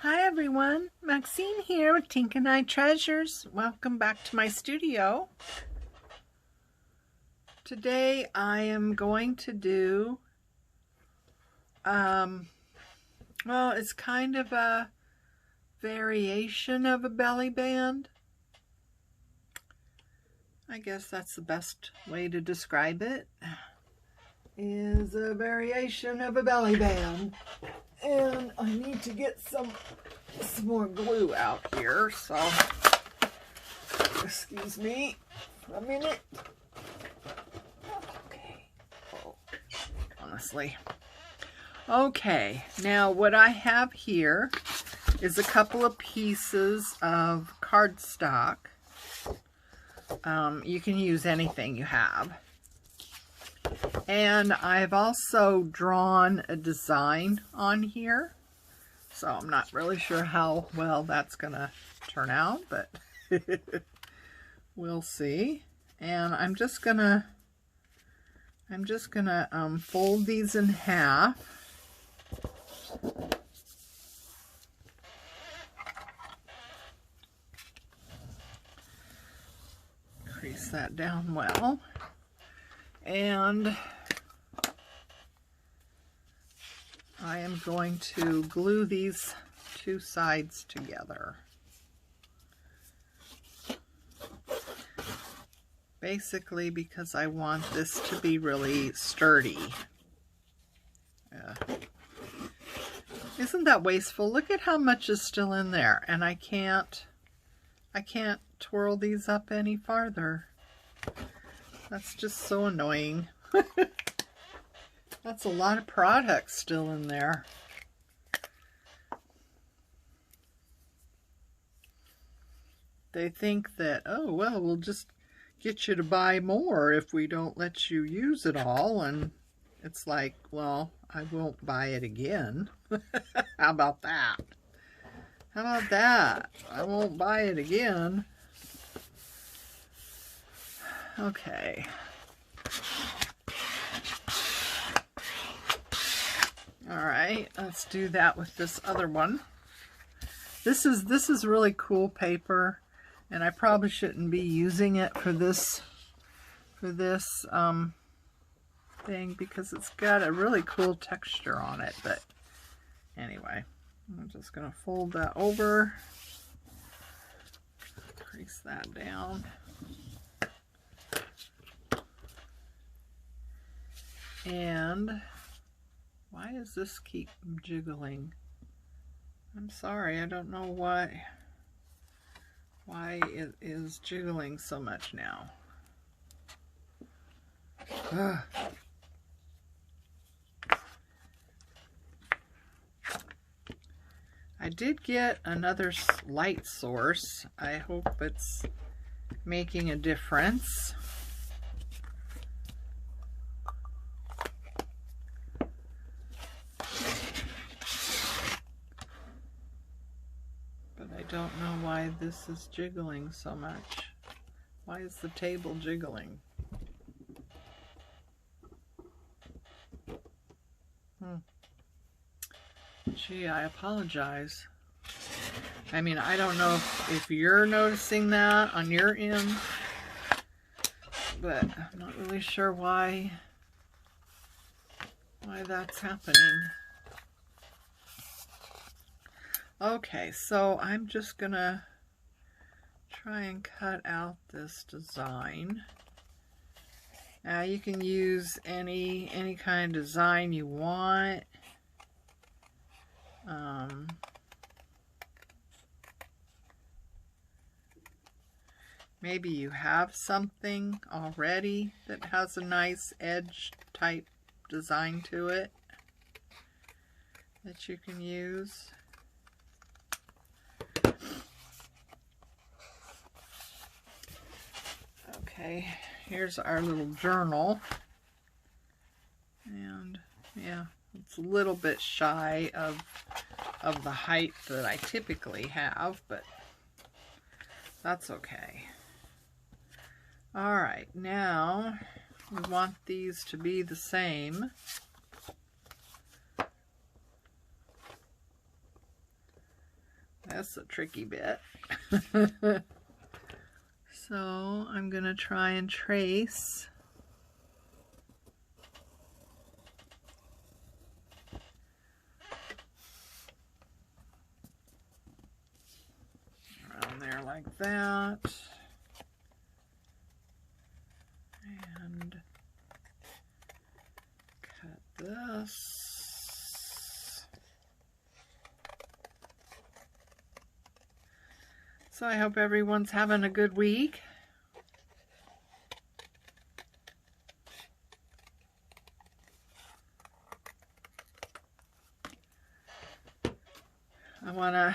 Hi everyone, Maxine here with Tink and I Treasures. Welcome back to my studio. Today I am going to do, well, it's kind of a variation of a belly band. I guess that's the best way to describe it, is a variation of a belly band. And I need to get some more glue out here, so excuse me for a minute. Okay. Oh, honestly. Okay, now what I have here is a couple of pieces of cardstock. You can use anything you have. And I've also drawn a design on here. So I'm not really sure how well that's going to turn out, but we'll see. And I'm just going to fold these in half. Crease that down well. And I am going to glue these two sides together. Basically because I want this to be really sturdy. Isn't that wasteful? Look at how much is still in there, and I can't twirl these up any farther. That's just so annoying. That's a lot of product still in there. They think that, oh, well, we'll just get you to buy more if we don't let you use it all. And it's like, well, I won't buy it again. How about that? How about that? I won't buy it again. Okay. All right, let's do that with this other one. This is really cool paper, and I probably shouldn't be using it for this thing because it's got a really cool texture on it. But anyway, I'm just gonna fold that over, crease that down. And why does this keep jiggling? I'm sorry, I don't know why it is jiggling so much now. Ugh. I did get another light source. I hope it's making a difference. I don't know why this is jiggling so much. Why is the table jiggling? Gee, I apologize. I mean, I don't know if you're noticing that on your end, but I'm not really sure why that's happening. Okay, so I'm just gonna try and cut out this design. Now you can use any kind of design you want. Maybe you have something already that has a nice edge type design to it that you can use. Okay, here's our little journal, and yeah, it's a little bit shy of the height that I typically have, but that's okay. All right, now we want these to be the same. That's a tricky bit. So I'm going to try and trace. Around there like that. And cut this. So I hope everyone's having a good week. I want to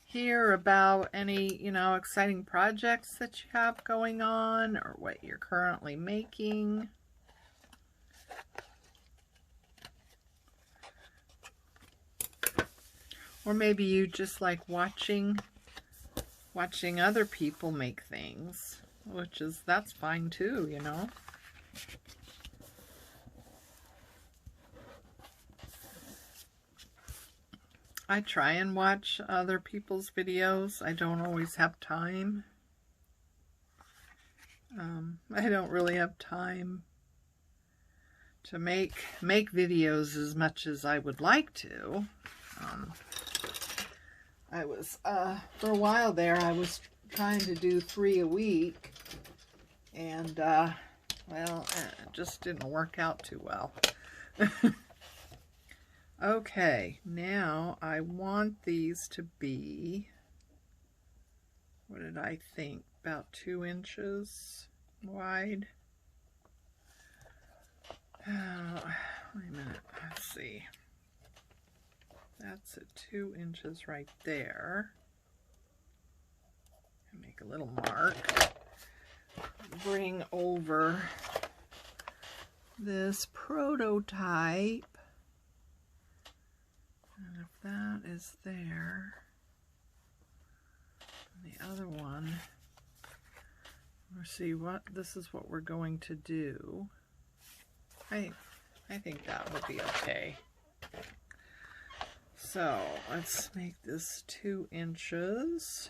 hear about any, exciting projects that you have going on or what you're currently making. Or maybe you just like watching other people make things, that's fine too, I try and watch other people's videos. I don't always have time. I don't really have time to make videos as much as I would like to. I was, for a while there, I was trying to do 3 a week, and, well, it just didn't work out too well. Okay, now I want these to be, what did I think, about 2 inches wide. Wait a minute, let's see. That's at 2 inches right there. And make a little mark. Bring over this prototype. And if that is there, the other one, we'll see what, this is what we're going to do. I think that would be okay. So let's make this 2 inches.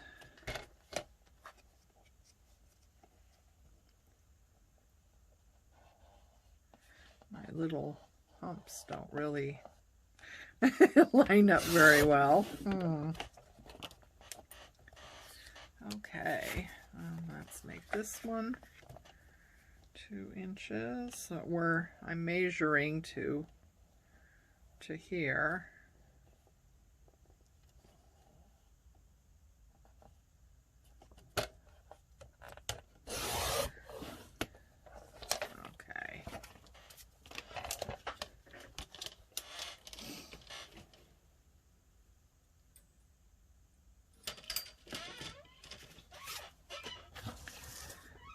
My little humps don't really line up very well. Okay, let's make this one 2 inches. So I'm measuring to here.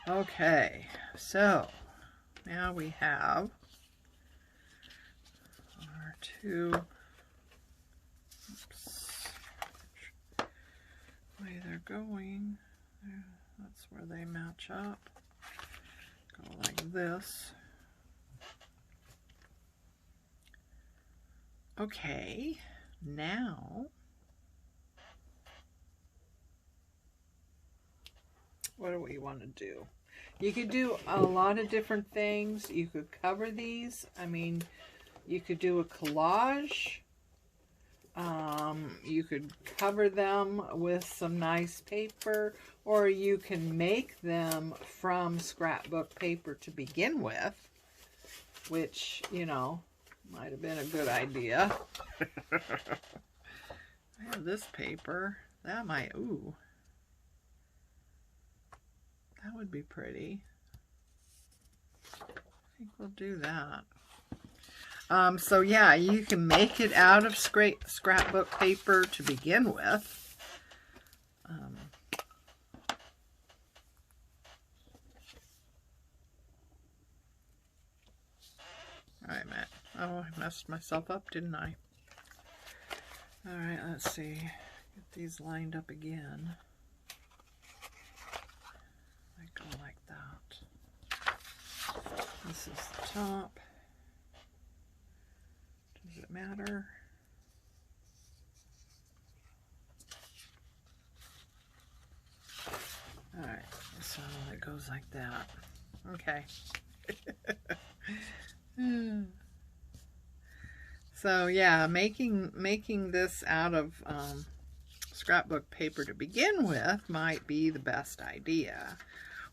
Okay, so now we have our 2, oops, way they're going, that's where they match up, go like this. Okay, now what do we want to do? You could do a lot of different things. You could cover these. I mean, you could do a collage. You could cover them with some nice paper, or you can make them from scrapbook paper to begin with, which, might have been a good idea. I have this paper. That might, ooh. That would be pretty. I think we'll do that. So yeah, you can make it out of scrapbook paper to begin with. Alright, Matt. Oh, I messed myself up, didn't I? Alright, let's see. Get these lined up again. Go like that. This is the top. Does it matter? goes like that. Okay. So yeah, making this out of scrapbook paper to begin with might be the best idea.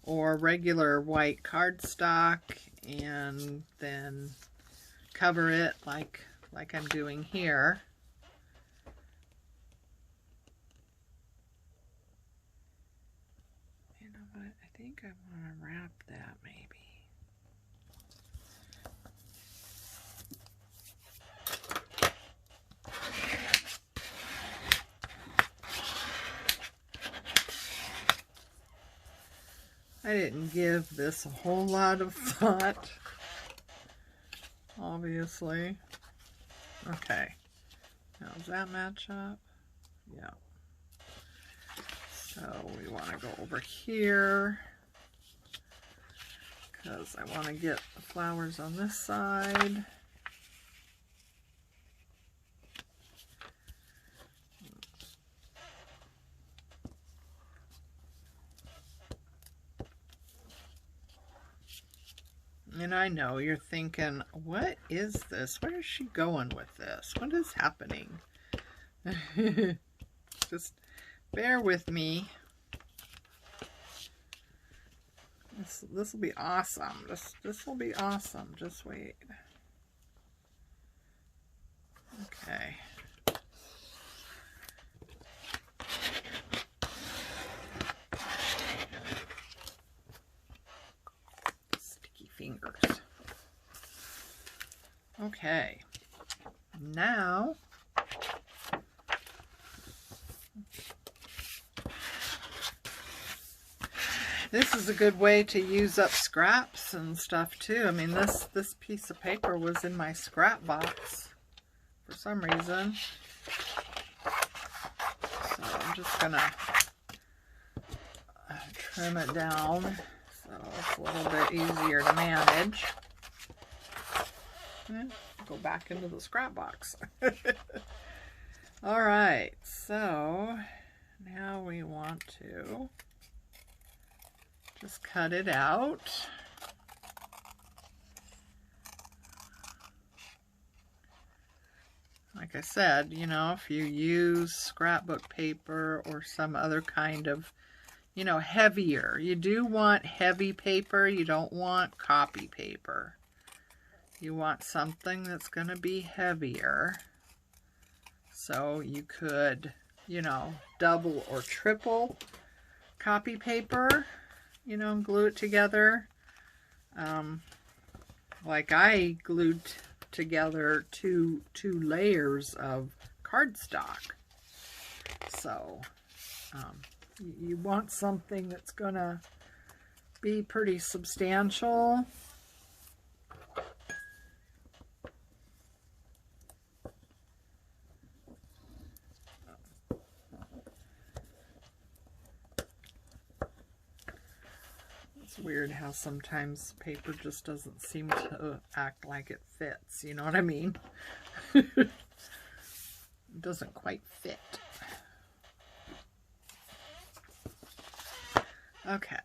Or regular white cardstock, and then cover it like I'm doing here. You know what? I think I want to wrap that maybe. I didn't give this a whole lot of thought, obviously. Okay, now does that match up? Yeah. So we want to go over here because I want to get the flowers on this side. And I know you're thinking, what is this? Where is she going with this? What is happening? Just bear with me. This will be awesome. This will be awesome. Just wait. Okay. Sticky fingers. Okay. Now this is a good way to use up scraps and stuff too. I mean, this piece of paper was in my scrap box for some reason. So I'm just gonna trim it down so it's a little bit easier to manage. Go back into the scrap box. All right, so now we want to just cut it out. Like I said, you know, if you use scrapbook paper or some other kind of, you know, heavier, you do want heavy paper. You don't want copy paper. You want something that's going to be heavier. So you could, you know, double or triple copy paper, you know, and glue it together. Like I glued together two layers of cardstock. So you want something that's going to be pretty substantial. It's weird how sometimes paper just doesn't seem to act like it fits, you know what I mean? It doesn't quite fit. Okay.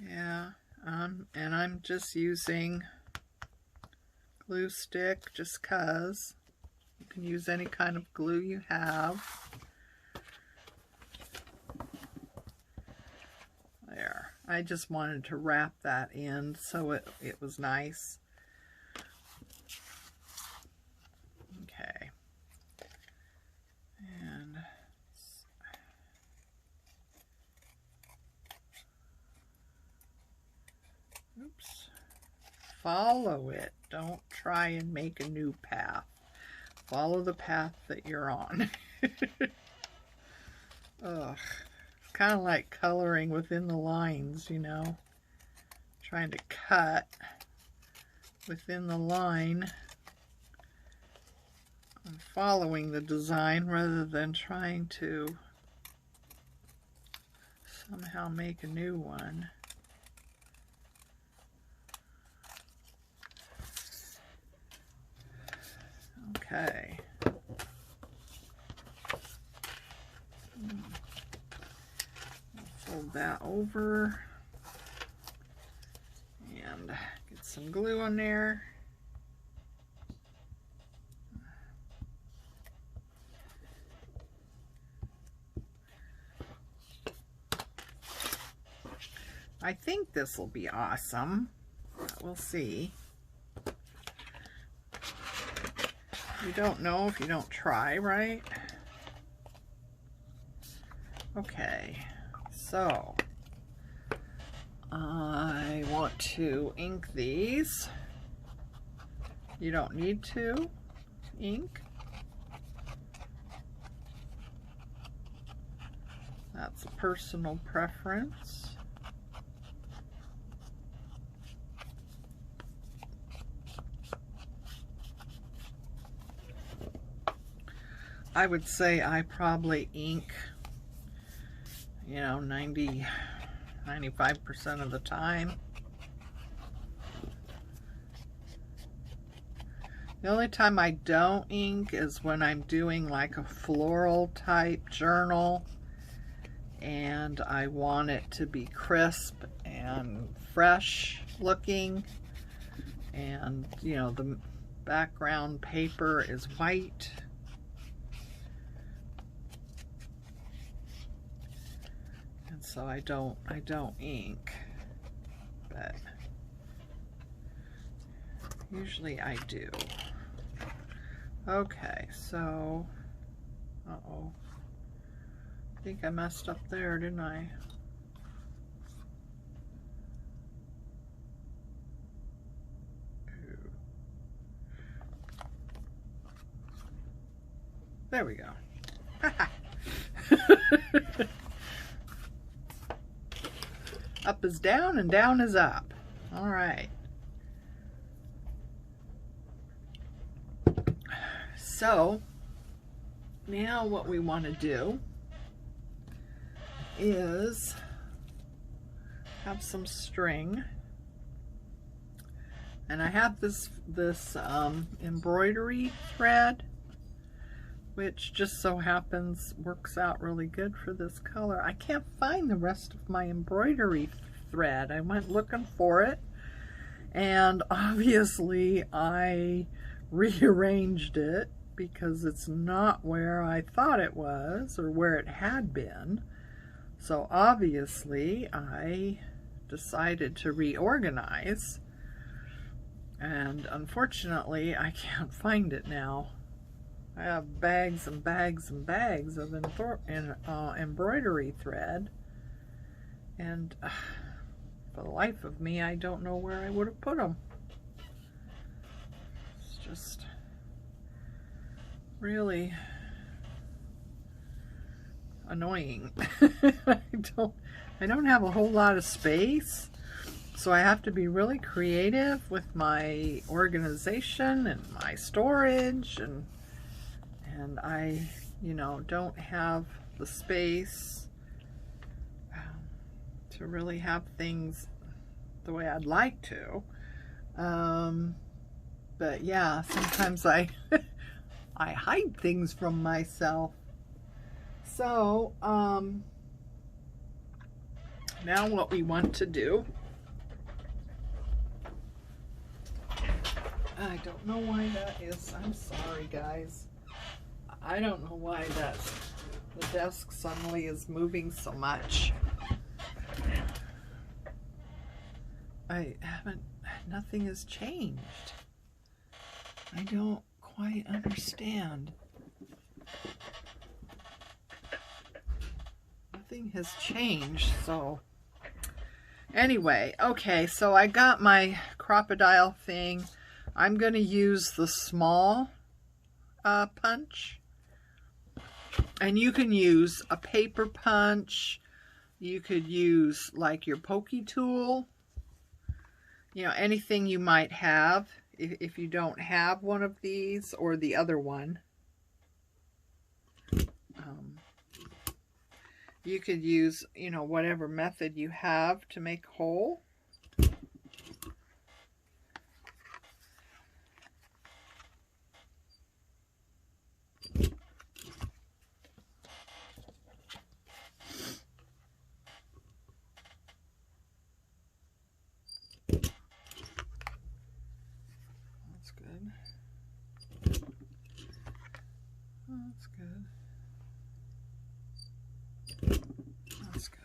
Yeah, and I'm just using glue stick just 'cause. You can use any kind of glue you have. There. I just wanted to wrap that in so it was nice. Okay. And oops. Follow it. Don't try and make a new path. Follow the path that you're on. Ugh. It's kind of like coloring within the lines, you know. Trying to cut within the line. And following the design rather than trying to somehow make a new one. Okay. that over and get some glue on there. I think this will be awesome. We'll see. You don't know if you don't try, right? Okay, so I want to ink these. You don't need to ink. That's a personal preference. I would say I probably ink, you know, 95% of the time. The only time I don't ink is when I'm doing like a floral type journal and I want it to be crisp and fresh looking, and you know, the background paper is white. So I don't ink, but usually I do. Okay, so, uh-oh. I think I messed up there, didn't I? There we go. Up is down and down is up. All right. So now what we want to do is have some string, and I have this embroidery thread, which just so happens works out really good for this color. I can't find the rest of my embroidery thread. I went looking for it, and obviously I rearranged it because it's not where I thought it was or where it had been. So obviously I decided to reorganize, and unfortunately I can't find it now. I have bags and bags and bags of embroidery thread, and for the life of me, I don't know where I would have put them. It's just really annoying. I don't have a whole lot of space, so I have to be really creative with my organization and my storage, and I, you know, don't have the space to really have things the way I'd like to. But yeah, sometimes I I hide things from myself. So now what we want to do, I don't know why that is. I'm sorry, guys. I don't know why the desk suddenly is moving so much. Nothing has changed. I don't quite understand. Nothing has changed, so anyway, okay, so I got my crocodile thing. I'm going to use the small punch. And you can use a paper punch. You could use like your pokey tool. You know, anything you might have if you don't have one of these or the other one. You could use, you know, whatever method you have to make a hole. good. Oh, that's good. That's good.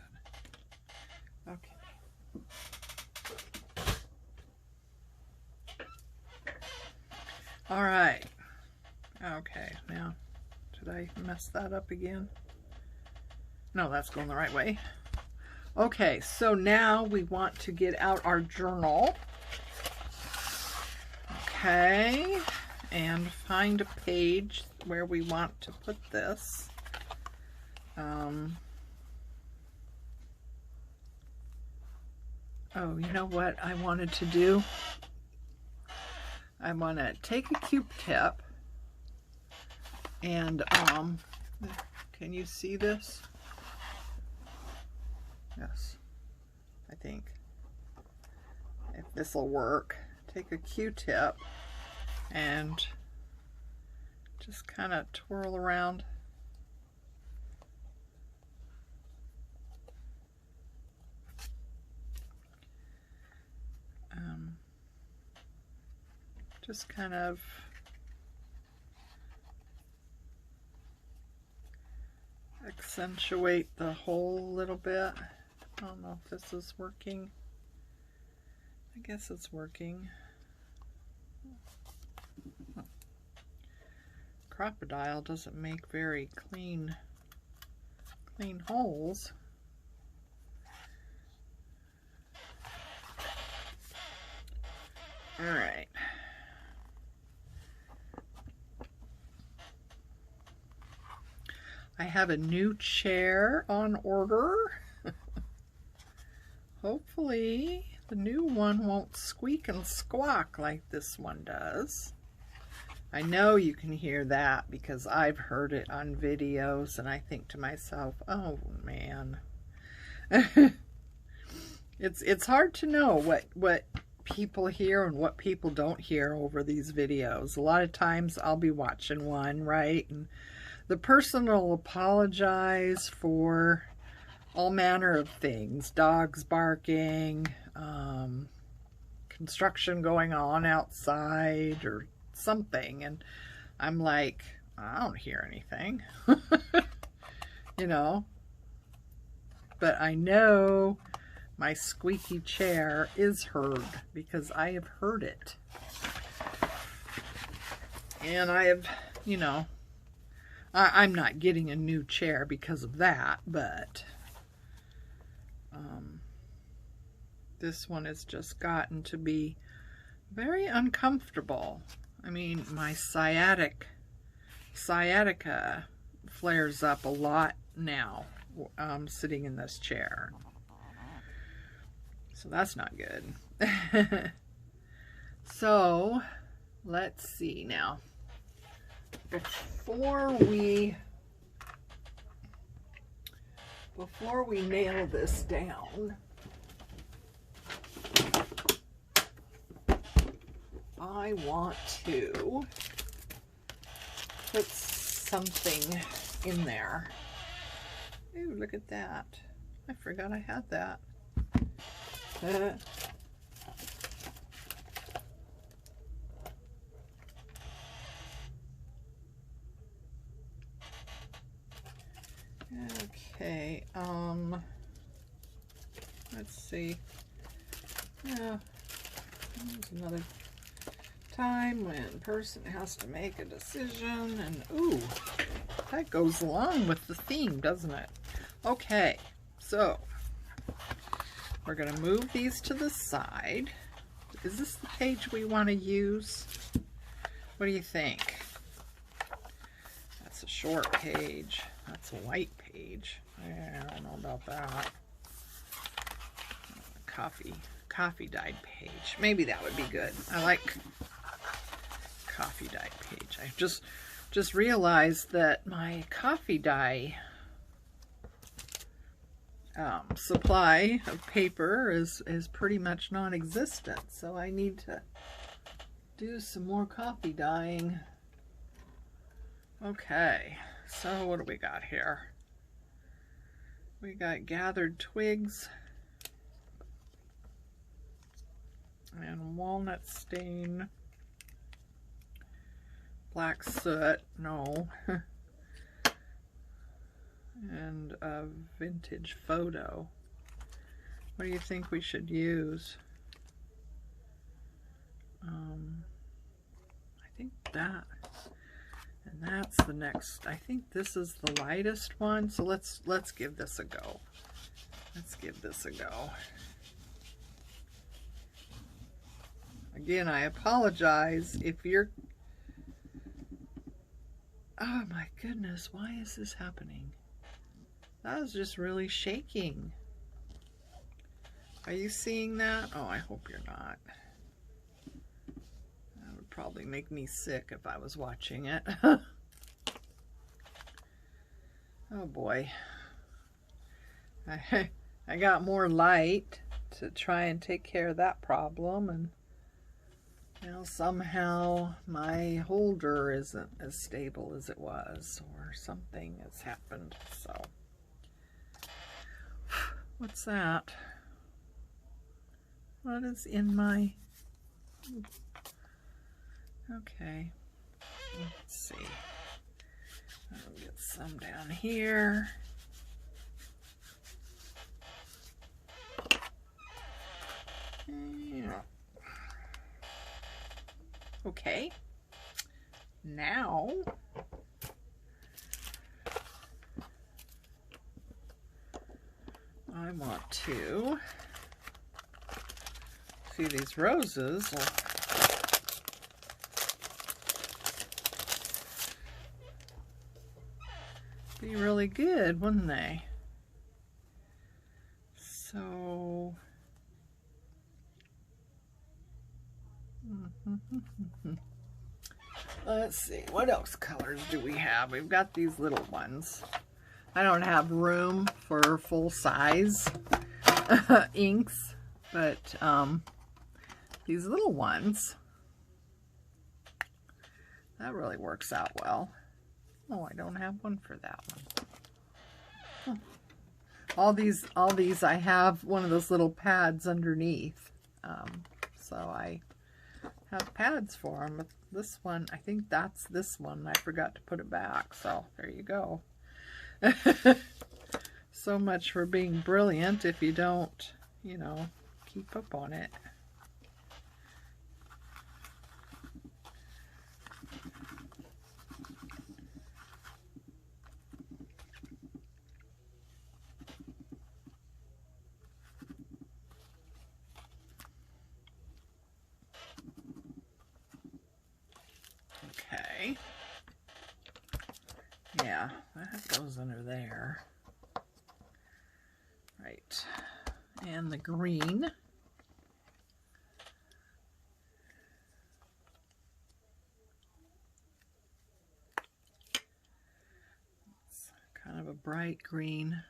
Okay. All right. Okay, now, did I mess that up again? No, that's going the right way. Okay, so now we want to get out our journal. Okay, and find a page where we want to put this. Oh, you know what I wanted to do? I want to take a Q-tip and, can you see this? Yes, I think. If this will work, take a Q-tip and just kind of twirl around. Just kind of accentuate the hole a little bit. I don't know if this is working. I guess it's working. Crocodile doesn't make very clean holes. All right. I have a new chair on order. Hopefully the new one won't squeak and squawk like this one does. I know you can hear that because I've heard it on videos, and I think to myself, oh man. It's hard to know what people hear and what people don't hear over these videos. A lot of times I'll be watching one, right? And the person will apologize for all manner of things. Dogs barking, construction going on outside or something. And I'm like, I don't hear anything. You know? But I know my squeaky chair is heard because I have heard it. And I have, you know, I'm not getting a new chair because of that, but this one has just gotten to be very uncomfortable. I mean, my sciatica flares up a lot now, sitting in this chair. So that's not good. So let's see now. Before we nail this down, I want to put something in there. Ooh, look at that. I forgot I had that. Okay, let's see. Yeah, there's another time when a person has to make a decision, and ooh, that goes along with the theme, doesn't it? Okay, so we're going to move these to the side. Is this the page we want to use? What do you think? That's a short page. That's a white page. I don't know about that. Coffee dyed page. Maybe that would be good. I like coffee dyed page. I just realized that my coffee dye supply of paper is pretty much non-existent, so I need to do some more coffee dyeing. Okay, so what do we got here? We got gathered twigs and walnut stain. black soot, no. And a vintage photo. What do you think we should use? I think that, and that's the next. I think this is the lightest one, so let's give this a go. Let's give this a go. Again, I apologize if you're... Oh my goodness, why is this happening? That was just really shaking. Are you seeing that? Oh, I hope you're not. That would probably make me sick if I was watching it. Oh boy. I got more light to try and take care of that problem, and now somehow my holder isn't as stable as it was, or something has happened. So what's that? What is in my... Okay, let's see. I'll get some down here. Yeah. Okay, now I want to see these roses will be really good, wouldn't they? So let's see, what else colors do we have? We've got these little ones. I don't have room for full size inks, but these little ones, that really works out well. Oh, I don't have one for that one. All these I have one of those little pads underneath, so I have pads for them. But this one, I think that's this one. I forgot to put it back, so there you go. So much for being brilliant if you don't, you know, keep up on it. Okay. Yeah, that goes under there. Right. And the green. It's kind of a bright green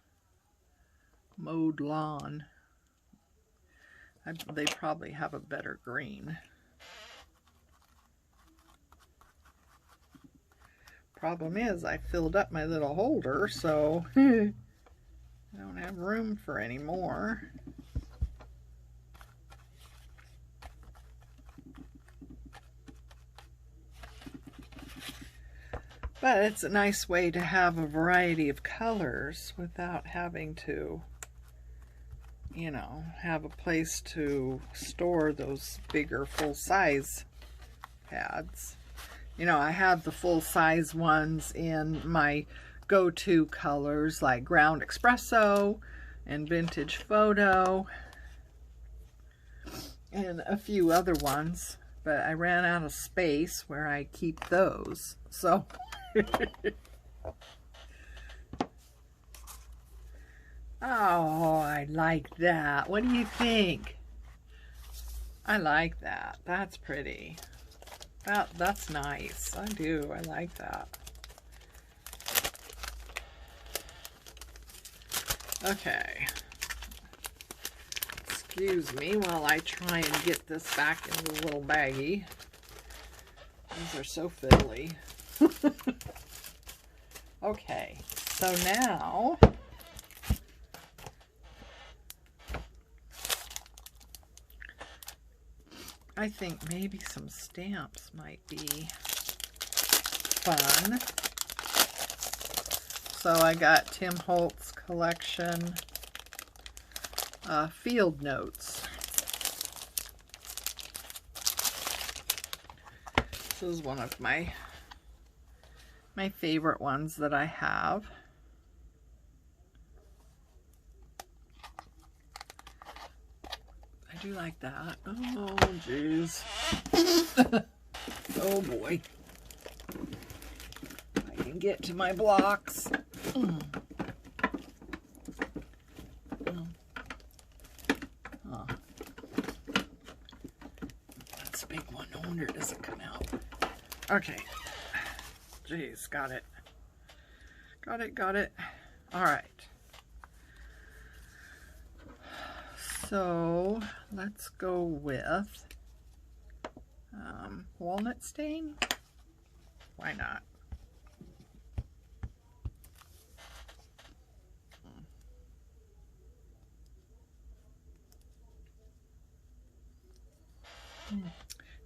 mowed lawn. They probably have a better green. Problem is, I filled up my little holder, so I don't have room for any more. But it's a nice way to have a variety of colors without having to, you know, have a place to store those bigger full-size pads. You know, I have the full-size ones in my go-to colors like Ground Espresso and Vintage Photo and a few other ones, but I ran out of space where I keep those, so oh, I like that. What do you think? I like that. That's pretty. That's nice. I do. I like that. Okay. Excuse me while I try and get this back in the little baggie. These are so fiddly. Okay. So now I think maybe some stamps might be fun. So I got Tim Holtz collection field notes. This is one of my favorite ones that I have. I do like that. Oh, jeez. Oh, boy. I can get to my blocks. Oh. That's a big one. No wonder it doesn't come out. Okay. Jeez, got it. Got it. All right. So let's go with walnut stain. Why not?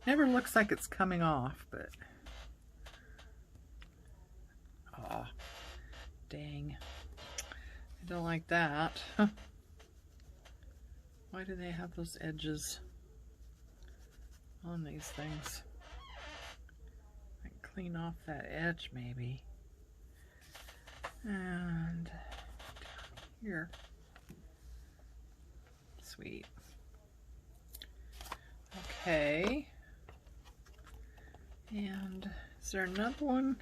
Never looks like it's coming off, but oh, dang. I don't like that. Why do they have those edges on these things? I can clean off that edge maybe. And here. Sweet. Okay. And is there another one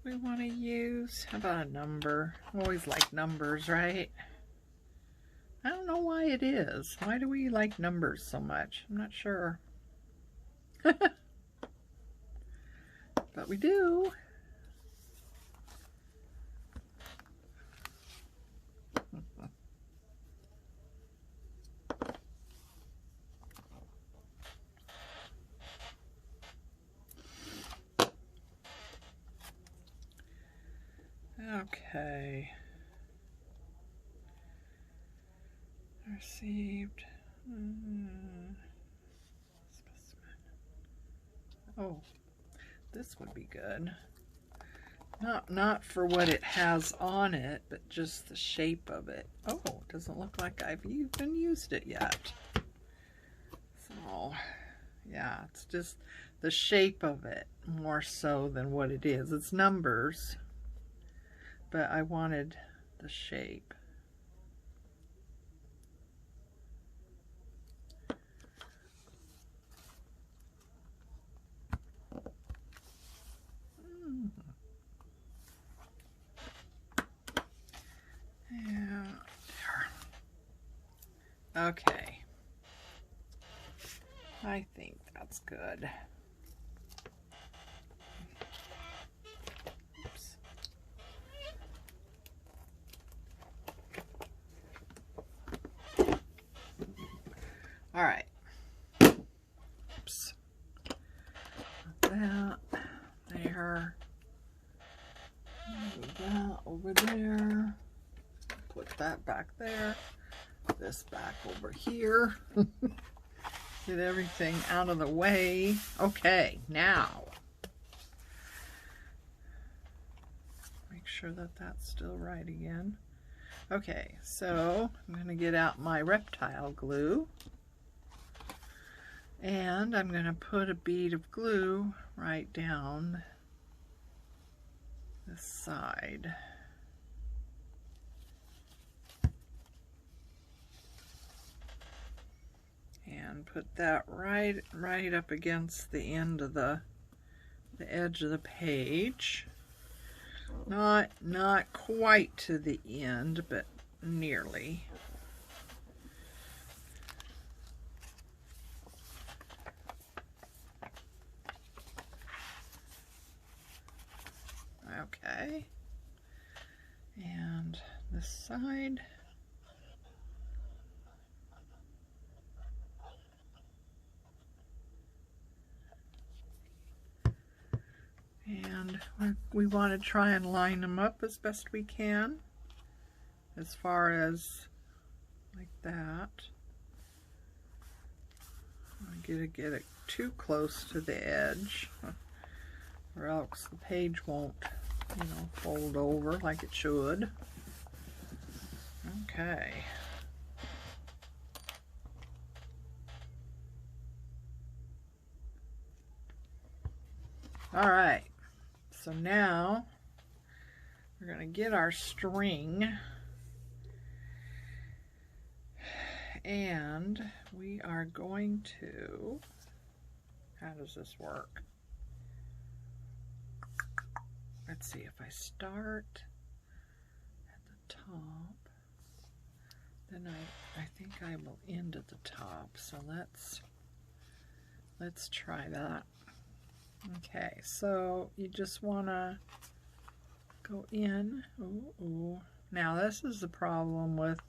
we want to use? How about a number? Always like numbers, right? I don't know why it is. Why do we like numbers so much? I'm not sure. But we do. Okay. Received. Specimen. Oh, this would be good. Not for what it has on it, but just the shape of it. Oh, it doesn't look like I've even used it yet. So, yeah, it's just the shape of it more so than what it is. It's numbers, but I wanted the shape. Yeah, there. Okay. I think that's good. Oops. All right. Oops. Put that there. Move that over there. Put that back there. This back over here. Get everything out of the way. Okay, now make sure that that's still right again. Okay, so I'm going to get out my reptile glue, and I'm going to put a bead of glue right down this side. And put that right up against the end of the edge of the page. Not quite to the end, but nearly. Okay. And this side. And we want to try and line them up as best we can, as far as like that. I don't get it too close to the edge. or else the page won't, you know, fold over like it should. Okay. All right, so now we're going to get our string, and we are going to, how does this work? Let's see, if I start at the top, then I think I will end at the top. So let's try that. Okay, so you just want to go in. Ooh. Now this is the problem with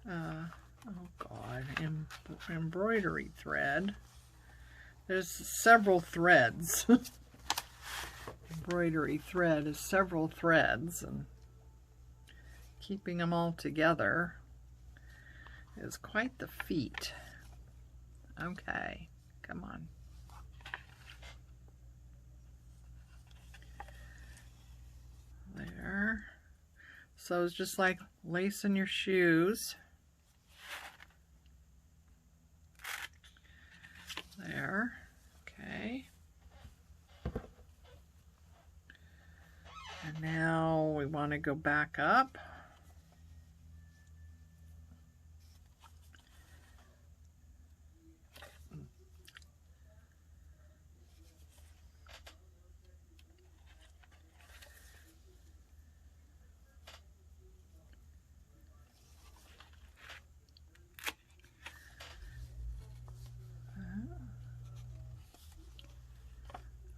oh god, embroidery thread. There's several threads. Embroidery thread is several threads, and keeping them all together is quite the feat. Okay, come on. There. So it's just like lacing your shoes. There. Okay. And now we want to go back up.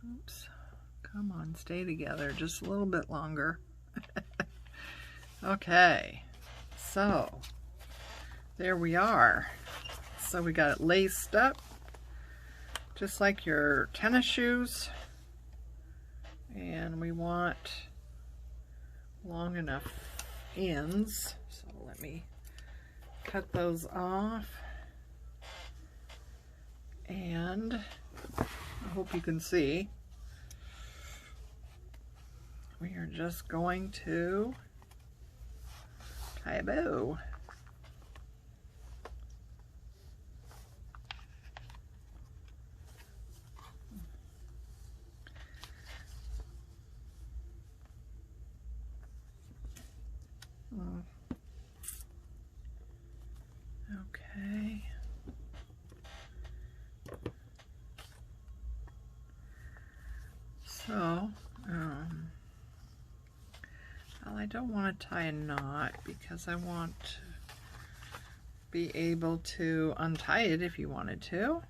Oops. Come on, stay together just a little bit longer. Okay, so there we are. So we got it laced up just like your tennis shoes, and we want long enough ends, so let me cut those off, and I hope you can see. We are just going to tie a bow. Okay. So, well, I don't want to tie a knot because I want to be able to untie it if you wanted to.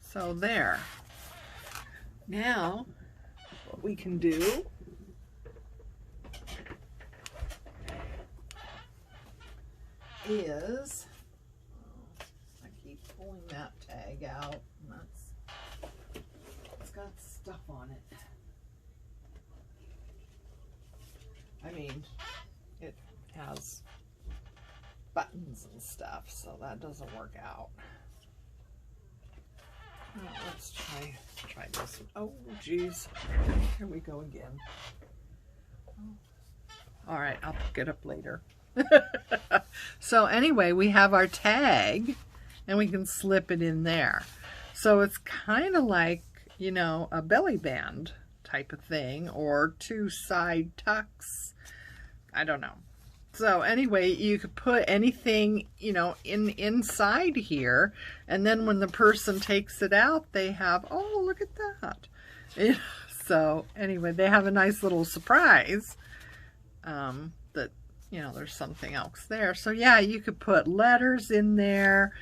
So there. Now, what we can do is, I keep pulling that tag out, and it's got stuff on it. I mean, it has buttons and stuff, so that doesn't work out. Let's try this one. Oh, geez. Here we go again. All right, I'll pick it up later. So anyway, we have our tag, and we can slip it in there. So it's kind of like, you know, a belly band type of thing, or two side tucks. I don't know. So anyway, you could put anything, you know, inside here, and then when the person takes it out, they have, oh, look at that. So anyway, they have a nice little surprise that, you know, there's something else there. So yeah, you could put letters in there,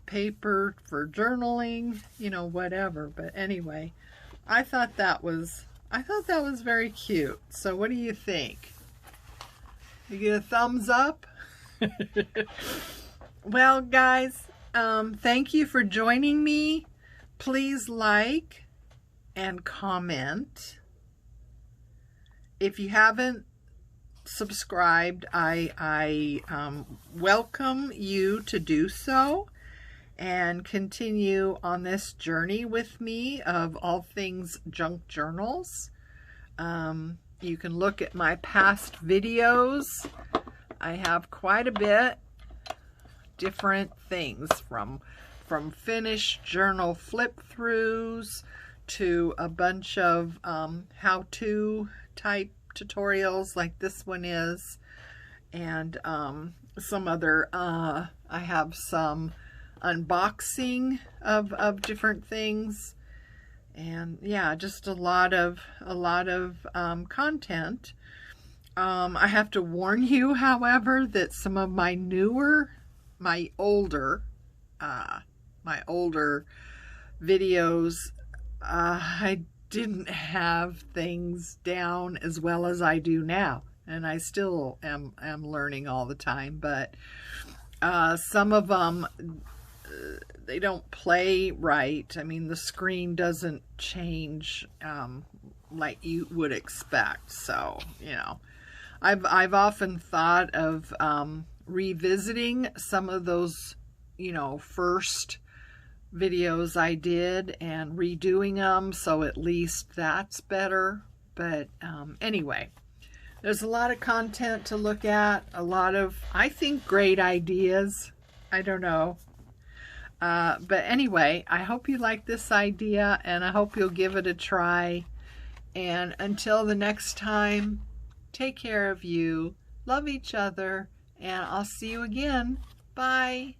paper for journaling, you know, whatever. But anyway, I thought that was very cute. So what do you think? You get a thumbs up? Well, guys, thank you for joining me. Please like and comment. If you haven't subscribed, I welcome you to do so. and continue on this journey with me of all things junk journals. You can look at my past videos. I have quite a bit, different things from finished journal flip-throughs to a bunch of how-to type tutorials like this one is, and some other, I have some unboxing of different things, and yeah, just a lot of content. I have to warn you, however, that some of my older videos, I didn't have things down as well as I do now, and I still am learning all the time, but some of them, they don't play right. I mean, the screen doesn't change like you would expect. So, you know, I've often thought of revisiting some of those, you know, first videos I did and redoing them, so at least that's better. But anyway, there's a lot of content to look at, a lot of, I think, great ideas. I don't know. But anyway, I hope you like this idea, and I hope you'll give it a try. And until the next time, take care of you, love each other, and I'll see you again. Bye.